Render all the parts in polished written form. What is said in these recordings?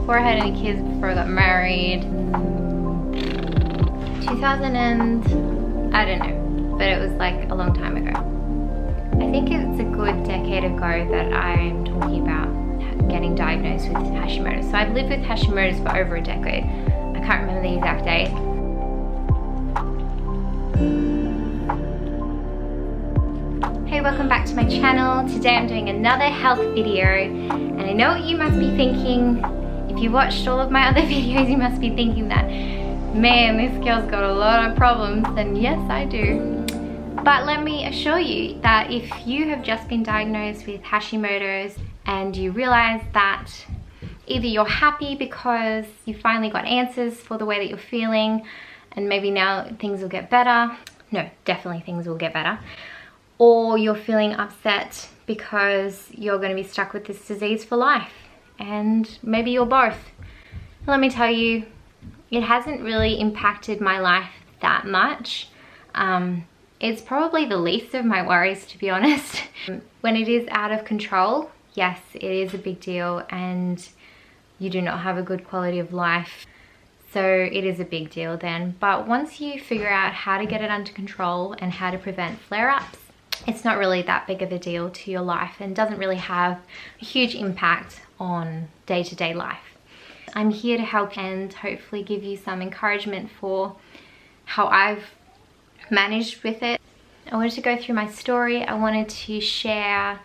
before I had any kids, before I got married. 2000 and I don't know, but it was like a long time ago. I think it's a good decade ago that I'm talking about getting diagnosed with Hashimoto's. So I've lived with Hashimoto's for over a decade. I can't remember the exact date. Hey, welcome back to my channel. Today I'm doing another health video, and I know what you must be thinking. If you watched all of my other videos, you must be thinking that, man, this girl's got a lot of problems, and yes, I do. But let me assure you that if you have just been diagnosed with Hashimoto's and you realize that either you're happy because you finally got answers for the way that you're feeling and maybe now things will get better, no, definitely things will get better, or you're feeling upset because you're going to be stuck with this disease for life, and maybe you're both. Let me tell you, it hasn't really impacted my life that much. It's probably the least of my worries, to be honest. When it is out of control, yes, it is a big deal and you do not have a good quality of life. So it is a big deal then. But once you figure out how to get it under control and how to prevent flare-ups, it's not really that big of a deal to your life and doesn't really have a huge impact on day-to-day life. I'm here to help and hopefully give you some encouragement for how I've managed with it. I wanted to go through my story. I wanted to share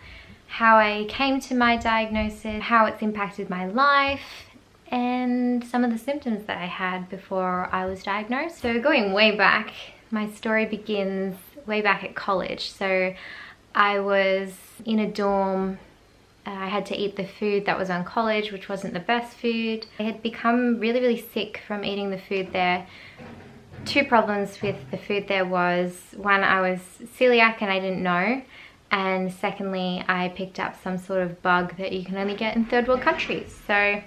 how I came to my diagnosis, how it's impacted my life, and some of the symptoms that I had before I was diagnosed. So going way back, my story begins way back at college. So I was in a dorm. I had to eat the food that was on college, which wasn't the best food. I had become really sick from eating the food there. Two problems with the food there was, one, I was celiac and I didn't know, and secondly, I picked up some sort of bug that you can only get in third world countries. So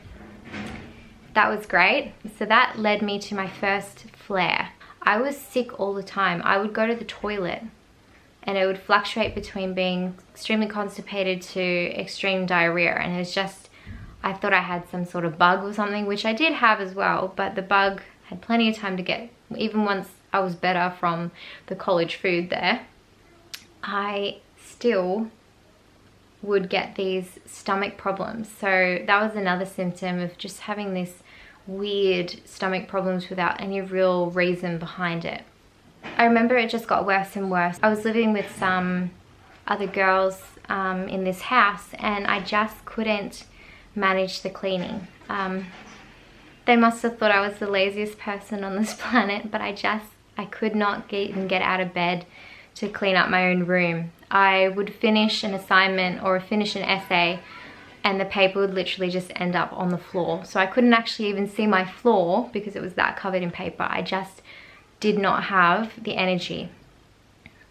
that was great. So that led me to my first flare. I was sick all the time. I would go to the toilet and it would fluctuate between being extremely constipated to extreme diarrhea, and it was just, I thought I had some sort of bug or something, which I did have as well, but the bug had plenty of time to get, even once I was better from the college food there, I still would get these stomach problems. So that was another symptom of just having this weird stomach problems without any real reason behind it. I remember it just got worse and worse. I was living with some other girls in this house, and I just couldn't manage the cleaning. They must have thought I was the laziest person on this planet, but I could not even get out of bed to clean up my own room. I would finish an assignment or finish an essay and the paper would literally just end up on the floor. So I couldn't actually even see my floor because it was that covered in paper. I just did not have the energy.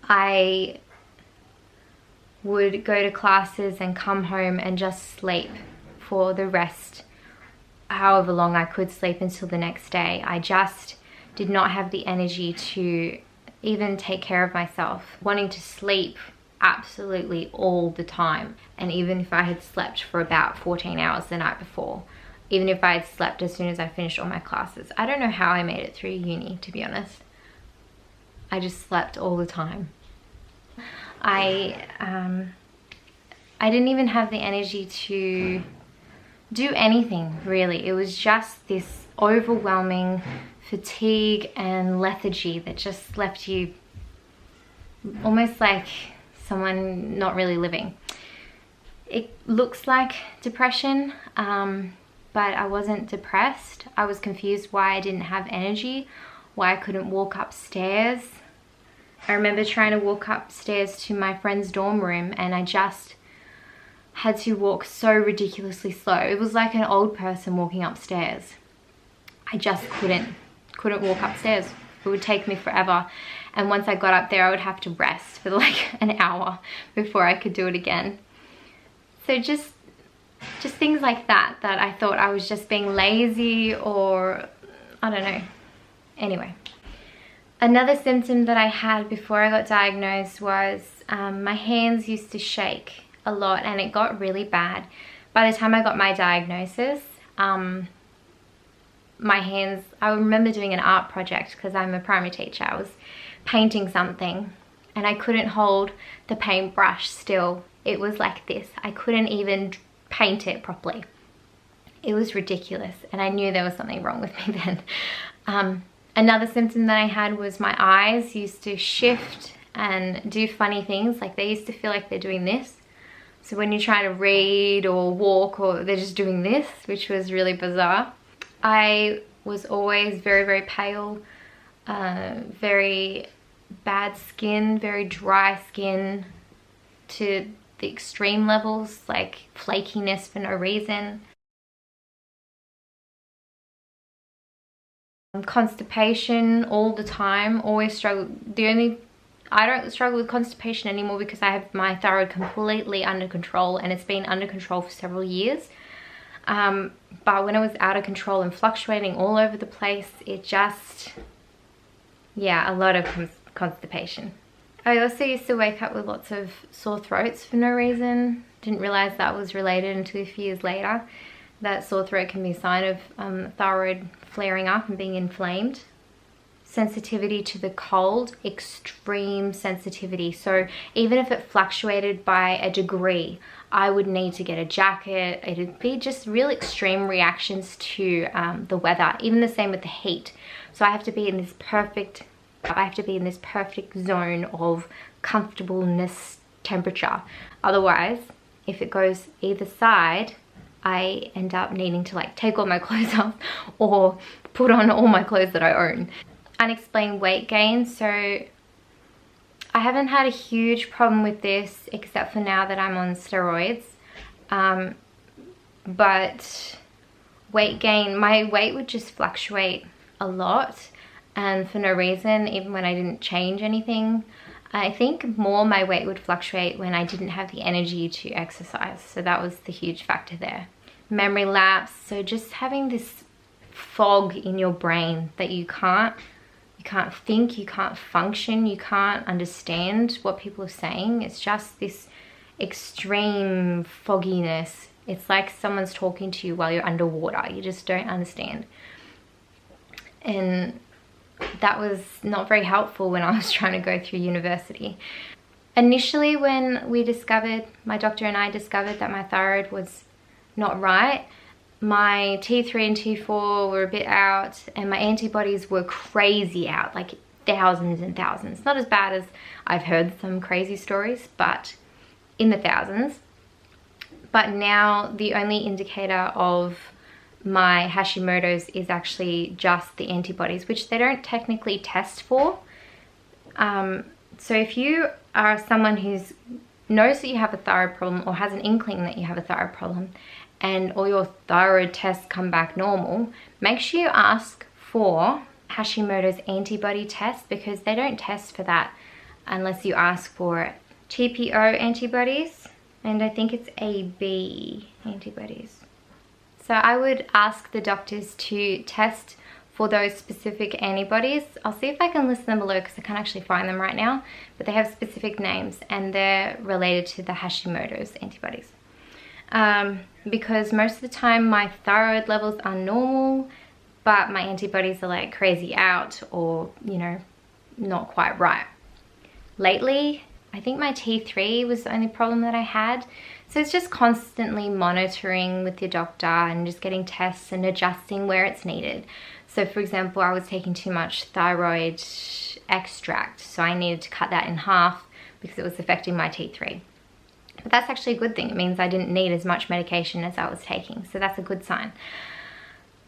I would go to classes and come home and just sleep for the rest, however long I could sleep until the next day. I just did not have the energy to even take care of myself, wanting to sleep absolutely all the time. And even if I had slept for about 14 hours the night before, even if I had slept as soon as I finished all my classes, I don't know how I made it through uni, to be honest. I just slept all the time. I didn't even have the energy to do anything, really. It was just this overwhelming fatigue and lethargy that just left you almost like someone not really living. It looks like depression, but I wasn't depressed. I was confused why I didn't have energy, why I couldn't walk upstairs. I remember trying to walk upstairs to my friend's dorm room, and I just had to walk so ridiculously slow. It was like an old person walking upstairs. I just couldn't walk upstairs. It would take me forever. And once I got up there, I would have to rest for like an hour before I could do it again. So just things like that I thought I was just being lazy, or I don't know. Anyway, another symptom that I had before I got diagnosed was my hands used to shake a lot, and it got really bad. By the time I got my diagnosis, my hands, I remember doing an art project because I'm a primary teacher. I was painting something and I couldn't hold the paintbrush still. It was like this. I couldn't even paint it properly. It was ridiculous, and I knew there was something wrong with me then. Another symptom that I had was my eyes used to shift and do funny things. Like they used to feel like they're doing this. So when you try to read or walk, or they're just doing this, which was really bizarre. I was always very, very pale, very bad skin, very dry skin to the extreme levels, like flakiness for no reason. Constipation all the time, always struggle. I don't struggle with constipation anymore because I have my thyroid completely under control, and it's been under control for several years. But when it was out of control and fluctuating all over the place, it just, yeah, a lot of constipation. I also used to wake up with lots of sore throats for no reason. Didn't realize that was related until a few years later. That sore throat can be a sign of thyroid flaring up and being inflamed. Sensitivity to the cold, extreme sensitivity. So even if it fluctuated by a degree, I would need to get a jacket. It'd be just real extreme reactions to the weather. Even the same with the heat. So I have to be in this perfect zone of comfortableness temperature. Otherwise, if it goes either side, I end up needing to like take all my clothes off or put on all my clothes that I own. Unexplained weight gain. So I haven't had a huge problem with this except for now that I'm on steroids. But weight gain, my weight would just fluctuate a lot and for no reason, even when I didn't change anything. I think more my weight would fluctuate when I didn't have the energy to exercise. So that was the huge factor there. Memory lapse. So just having this fog in your brain that you can't think, you can't function, you can't understand what people are saying. It's just this extreme fogginess. It's like someone's talking to you while you're underwater. You just don't understand. And that was not very helpful when I was trying to go through university. Initially, when my doctor and I discovered that my thyroid was not right, my T3 and T4 were a bit out and my antibodies were crazy out, like thousands and thousands. Not as bad as I've heard some crazy stories, but in the thousands. But now the only indicator of my Hashimoto's is actually just the antibodies, which they don't technically test for. So if you are someone who knows that you have a thyroid problem or has an inkling that you have a thyroid problem and all your thyroid tests come back normal, make sure you ask for Hashimoto's antibody test, because they don't test for that unless you ask for it. TPO antibodies, and I think it's AB antibodies. So I would ask the doctors to test for those specific antibodies. I'll see if I can list them below because I can't actually find them right now, but they have specific names and they're related to the Hashimoto's antibodies. Because most of the time my thyroid levels are normal, but my antibodies are like crazy out or, you know, not quite right. Lately, I think my T3 was the only problem that I had. So it's just constantly monitoring with your doctor and just getting tests and adjusting where it's needed. So for example, I was taking too much thyroid extract, so I needed to cut that in half because it was affecting my T3. But that's actually a good thing. It means I didn't need as much medication as I was taking, so that's a good sign.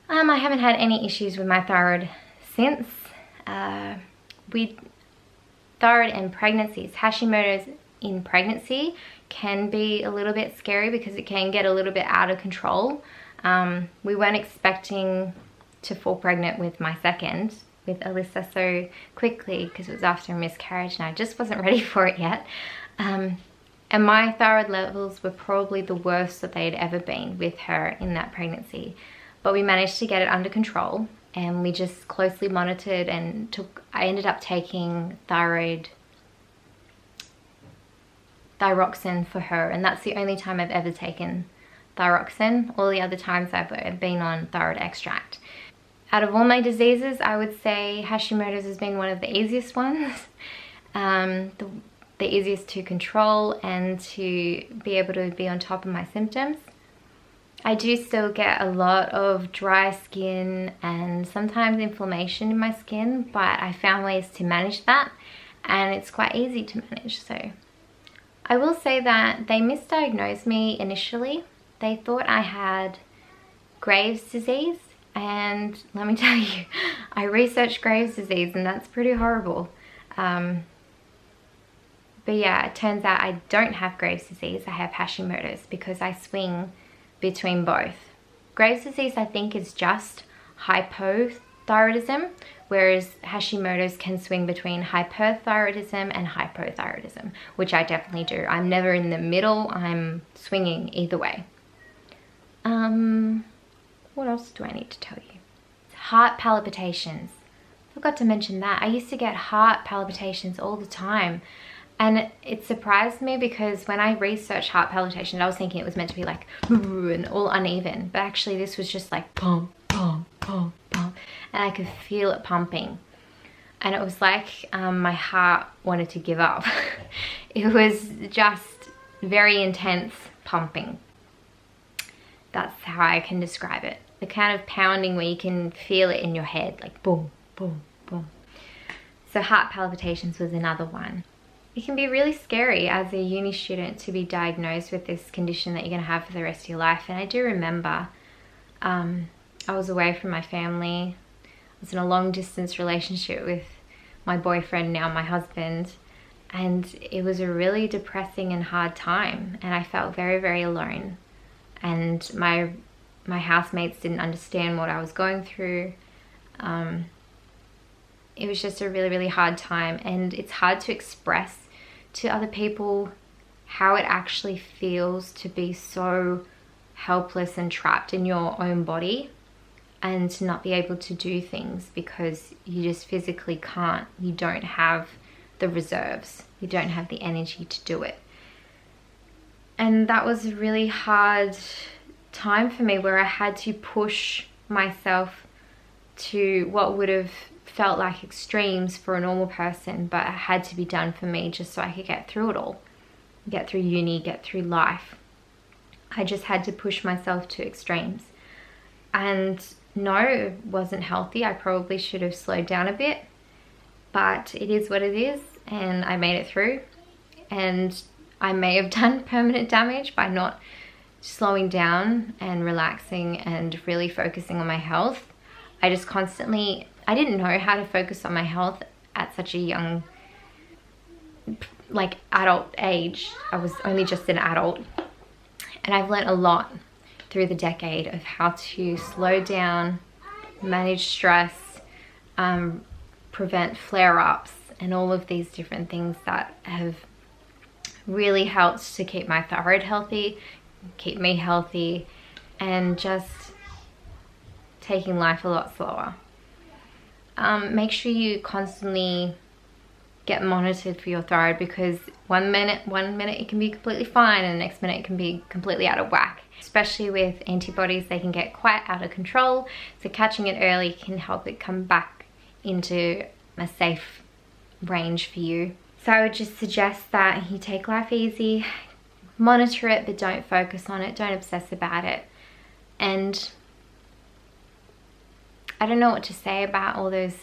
I haven't had any issues with my thyroid since. Thyroid and pregnancies. Hashimoto's in pregnancy can be a little bit scary because it can get a little bit out of control. We weren't expecting to fall pregnant with my second, with Alyssa, so quickly because it was after a miscarriage and I just wasn't ready for it yet. And my thyroid levels were probably the worst that they had ever been with her in that pregnancy. But we managed to get it under control and we just closely monitored and I ended up taking thyroxine for her, and that's the only time I've ever taken thyroxine. All the other times I've been on thyroid extract. Out of all my diseases, I would say Hashimoto's has been one of the easiest ones. The easiest to control and to be able to be on top of my symptoms. I do still get a lot of dry skin and sometimes inflammation in my skin, but I found ways to manage that, and it's quite easy to manage. So I will say that they misdiagnosed me initially. They thought I had Graves' disease, and let me tell you, I researched Graves' disease and that's pretty horrible. But yeah, it turns out I don't have Graves' disease, I have Hashimoto's, because I swing between both. Graves' disease, I think, is just hypothyroidism, whereas Hashimoto's can swing between hyperthyroidism and hypothyroidism, which I definitely do. I'm never in the middle, I'm swinging either way. What else do I need to tell you? Heart palpitations. Forgot to mention that. I used to get heart palpitations all the time. And it surprised me because when I researched heart palpitations, I was thinking it was meant to be like and all uneven. But actually this was just like pump, pump, pump, pump. And I could feel it pumping. And it was like my heart wanted to give up. It was just very intense pumping. That's how I can describe it. The kind of pounding where you can feel it in your head, like boom, boom, boom. So heart palpitations was another one. It can be really scary as a uni student to be diagnosed with this condition that you're going to have for the rest of your life. And I do remember I was away from my family. I was in a long distance relationship with my boyfriend, now my husband. And it was a really depressing and hard time. And I felt very, very alone. And my housemates didn't understand what I was going through. It was just a really, really hard time. And it's hard to express to other people how it actually feels to be so helpless and trapped in your own body and to not be able to do things because you just physically can't. You don't have the reserves. You don't have the energy to do it. And that was a really hard time for me where I had to push myself to what would have felt like extremes for a normal person, but it had to be done for me just so I could get through it all. Get through uni, get through life. I just had to push myself to extremes. And no, it wasn't healthy. I probably should have slowed down a bit, but it is what it is, and I made it through. And I may have done permanent damage by not slowing down and relaxing and really focusing on my health. I just constantly, I didn't know how to focus on my health at such a young, like adult age. I was only just an adult. And I've learned a lot through the decade of how to slow down, manage stress, prevent flare-ups, and all of these different things that have really helped to keep my thyroid healthy, keep me healthy, and just taking life a lot slower. Make sure you constantly get monitored for your thyroid, because one minute it can be completely fine and the next minute it can be completely out of whack. Especially with antibodies, they can get quite out of control, so catching it early can help it come back into a safe range for you. So I would just suggest that you take life easy, monitor it, but don't focus on it, don't obsess about it. And I don't know what to say about all those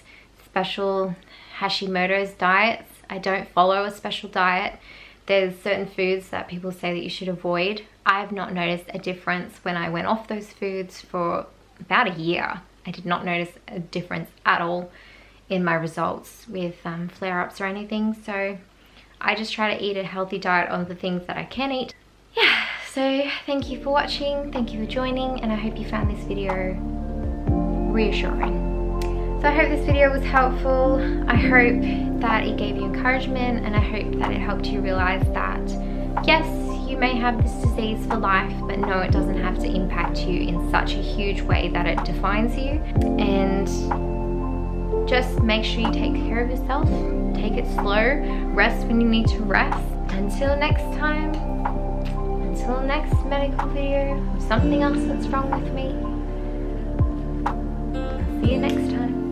special Hashimoto's diets. I don't follow a special diet. There's certain foods that people say that you should avoid. I've not noticed a difference when I went off those foods for about a year. I did not notice a difference at all in my results with flare-ups or anything. So I just try to eat a healthy diet of the things that I can eat. Yeah, so thank you for watching, thank you for joining, and I hope you found this video reassuring. So I hope this video was helpful. I hope that it gave you encouragement, and I hope that it helped you realize that yes, you may have this disease for life, but no, it doesn't have to impact you in such a huge way that it defines you. And just make sure you take care of yourself, take it slow, rest when you need to rest. Until next time, until next medical video of something else that's wrong with me, See you next time.